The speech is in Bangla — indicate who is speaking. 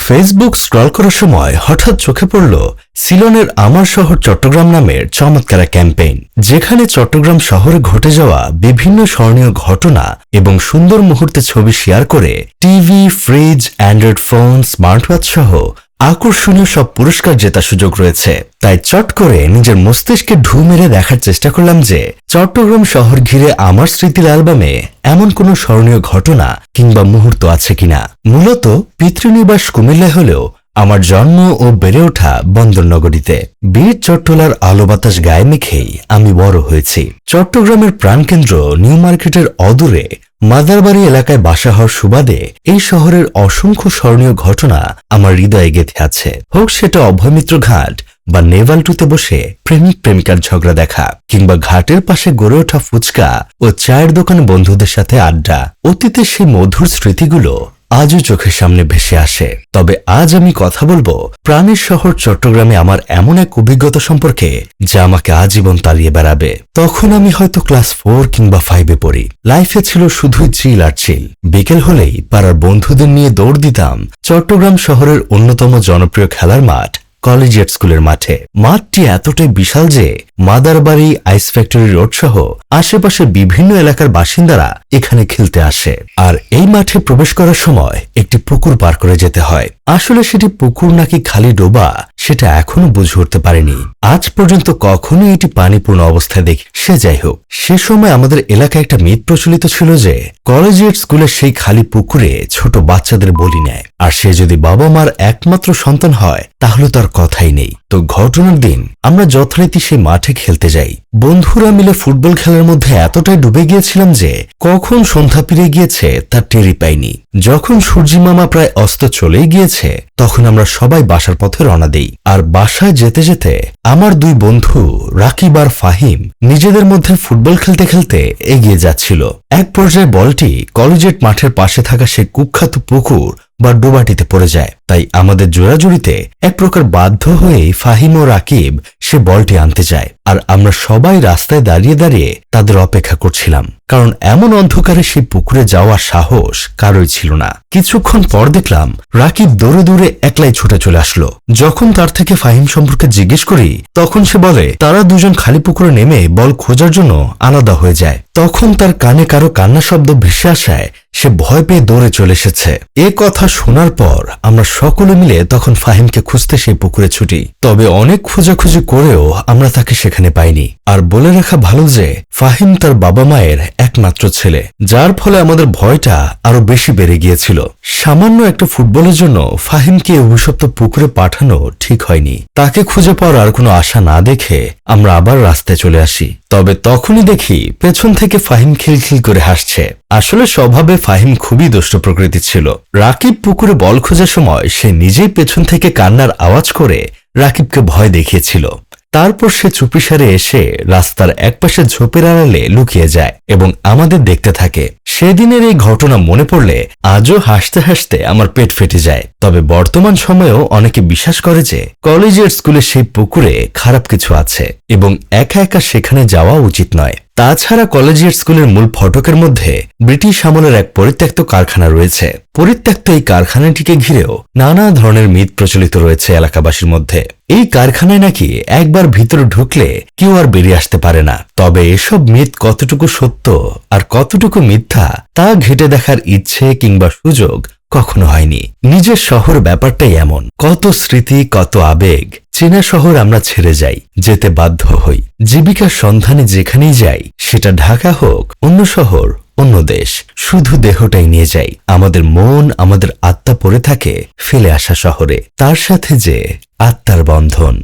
Speaker 1: ফেসবুক স্ক্রল করার সময় হঠাৎ চোখে পড়ল সিলনের আমার শহর চট্টগ্রাম নামের চমৎকার ক্যাম্পেইন, যেখানে চট্টগ্রাম শহরে ঘটে যাওয়া বিভিন্ন স্মরণীয় ঘটনা এবং সুন্দর মুহূর্তে ছবি শেয়ার করে TV, fridge, Android phone, smart watch সহ আকর্ষণীয় সব পুরস্কার জেতার সুযোগ রয়েছে। তাই চট করে নিজের মস্তিষ্কে ঢু মেরে দেখার চেষ্টা করলাম যে চট্টগ্রাম শহর ঘিরে আমার স্মৃতির অ্যালবামে এমন কোনো স্মরণীয় ঘটনা কিংবা মুহূর্ত আছে কিনা। মূলত পিতৃনিবাস কুমিল্লায় হলেও আমার জন্ম ও বেড়ে ওঠা বন্দরনগরীতে। বীর চট্টলার আলো বাতাস গায়ে মেখেই আমি বড় হয়েছি। চট্টগ্রামের প্রাণকেন্দ্র নিউ মার্কেটের অদূরে মাদারবাড়ি এলাকায় বাসা হওয়ার সুবাদে এই শহরের অসংখ্য স্মরণীয় ঘটনা আমার হৃদয়ে গেঁথে আছে। হোক সেটা অভয়মিত্র ঘাট বা নেভাল টুতে বসে প্রেমিক প্রেমিকার ঝগড়া দেখা, কিংবা ঘাটের পাশে গড়ে ওঠা ফুচকা ও চায়ের দোকানে বন্ধুদের সাথে আড্ডা। অতীতের সেই মধুর স্মৃতিগুলো আজও চোখের সামনে ভেসে আসে। তবে আজ আমি কথা বলবো প্রাণের শহর চট্টগ্রামে আমার এমন এক অভিজ্ঞতা সম্পর্কে যা আমাকে আজীবন তাড়িয়ে বেড়াবে। তখন আমি হয়তো ক্লাস 4 কিংবা 5-এ পড়ি। লাইফে ছিল শুধুই চিল আর চিল। বিকেল হলেই পাড়ার বন্ধুদের নিয়ে দৌড় দিতাম চট্টগ্রাম শহরের অন্যতম জনপ্রিয় খেলার মাঠ কলেজিয়েট স্কুলের মাঠে। মাঠটি এতটাই বিশাল যে মাদারবাড়ি, আইস ফ্যাক্টরি রোড সহ আশেপাশের বিভিন্ন এলাকার বাসিন্দারা এখানে খেলতে আসে। আর এই মাঠে প্রবেশ করার সময় একটি পুকুর পার করে যেতে হয়। আসলে সেটি পুকুর নাকি খালি ডোবা সেটা এখনো বুঝে উঠতে পারেনি। আজ পর্যন্ত কখনো এটি পানিপূর্ণ অবস্থায় দেখি। সে যাই হোক, সে সময় আমাদের এলাকায় একটা মিথ প্রচলিত ছিল যে কলেজিয়েট স্কুলের সেই খালি পুকুরে ছোট বাচ্চাদের বলি নেয়, আর সে যদি বাবা মার একমাত্র সন্তান হয় তাহলে তার কথাই নেই। তো ঘটনার দিন আমরা যথারীতি সেই মাঠে খেলতে যাই। বন্ধুরা মিলে ফুটবল খেলার মধ্যে এতটাই ডুবে গিয়েছিলাম যে কখন সন্ধ্যা পেরিয়ে গিয়েছে তার টেরই পাইনি। যখন সূর্যি মামা প্রায় অস্ত চলেই গিয়েছে তখন আমরা সবাই বাসার পথে রওনা দেই। আর বাসায় যেতে যেতে আমার দুই বন্ধু রাকিব আর ফাহিম নিজেদের মধ্যে ফুটবল খেলতে খেলতে এগিয়ে যাচ্ছিল। এক পর্যায়ে বলটি কলেজিয়েট মাঠের পাশে থাকা সেই কুখ্যাত পুকুর বা ডোবাটিতে পড়ে যায়। তাই আমাদের জোড়াজুড়িতে এক প্রকার বাধ্য হয়েই ফাহিম ও রাকিব সে বলটি আনতে যায়। আর আমরা সবাই রাস্তায় দাঁড়িয়ে দাঁড়িয়ে তাদের অপেক্ষা করছিলাম, কারণ এমন অন্ধকারে সেই পুকুরে যাওয়ার সাহস কারোই ছিল না। কিছুক্ষণ পর দেখলাম রাকিব দৌড়ে দৌড়ে একলাই ছুটে চলে আসলো। যখন তার থেকে ফাহিম সম্পর্কে জিজ্ঞেস করি তখন সে বলে তারা দুজন খালি পুকুরে নেমে বল খোঁজার জন্য আলাদা হয়ে যায়। তখন তার কানে কারো কান্না শব্দ ভেসে আসায় সে ভয় পেয়ে দৌড়ে চলে এসেছে। এ কথা শোনার পর আমরা সকলে মিলে তখন ফাহিমকে খুঁজতে সেই পুকুরে ছুটি। তবে অনেক খোঁজাখুঁজি করেও আমরা তাকে সেখানে পাইনি। আর বলে রাখা ভালো যে ফাহিম তার বাবা মায়ের একমাত্র ছেলে, যার ফলে আমাদের ভয়টা আরো বেশি বেড়ে গিয়েছিল। সামান্য একটা ফুটবলের জন্য ফাহিমকে অভিশপ্ত পুকুরে পাঠানো ঠিক হয়নি। তাকে খুঁজে পাওয়ার আর কোনো আশা না দেখে আমরা আবার রাস্তায় চলে আসি। তবে তখনই দেখি পেছন থেকে ফাহিম খিলখিল করে হাসছে। আসলে স্বভাবে ফাহিম খুবই দুষ্ট প্রকৃতির ছিল। রাকিব পুকুরে বল খোঁজার সময় সে নিজেই পেছন থেকে কান্নার আওয়াজ করে রাকিবকে ভয় দেখিয়েছিল। তারপর সে চুপিসারে এসে রাস্তার একপাশে ঝোপের আড়ালে লুকিয়ে যায় এবং আমাদের দেখতে থাকে। সেদিনের এই ঘটনা মনে পড়লে আজও হাসতে হাসতে আমার পেট ফেটে যায়। তবে বর্তমান সময়েও অনেকে বিশ্বাস করে যে কলেজিয়েট স্কুলের সেই পুকুরে খারাপ কিছু আছে এবং একা একা সেখানে যাওয়া উচিত নয়। তাছাড়া কলেজিয়েট স্কুলের মূল ফটকের মধ্যে ব্রিটিশ আমলের এক পরিত্যক্ত কারখানা রয়েছে। পরিত্যক্ত এই কারখানাটিকে ঘিরেও নানা ধরনের মিথ প্রচলিত রয়েছে এলাকাবাসীর মধ্যে। এই কারখানায় নাকি একবার ভিতরে ঢুকলে কেউ আর বেরিয়ে আসতে পারে না। তবে এসব মিথ কতটুকু সত্য আর কতটুকু মিথ্যা তা ঘেঁটে দেখার ইচ্ছে কিংবা সুযোগ কখনো হয়নি। নিজের শহর ব্যাপারটাই এমন, কত স্মৃতি, কত আবেগ। চেনা শহর আমরা ছেড়ে যাই, যেতে বাধ্য হই। জীবিকার সন্ধানে যেখানেই যাই, সেটা ঢাকা হোক, অন্য শহর, অন্য দেশ, শুধু দেহটাই নিয়ে যাই। আমাদের মন, আমাদের আত্মা পড়ে থাকে ফেলে আসা শহরে, তার সাথে যে আত্মার বন্ধন।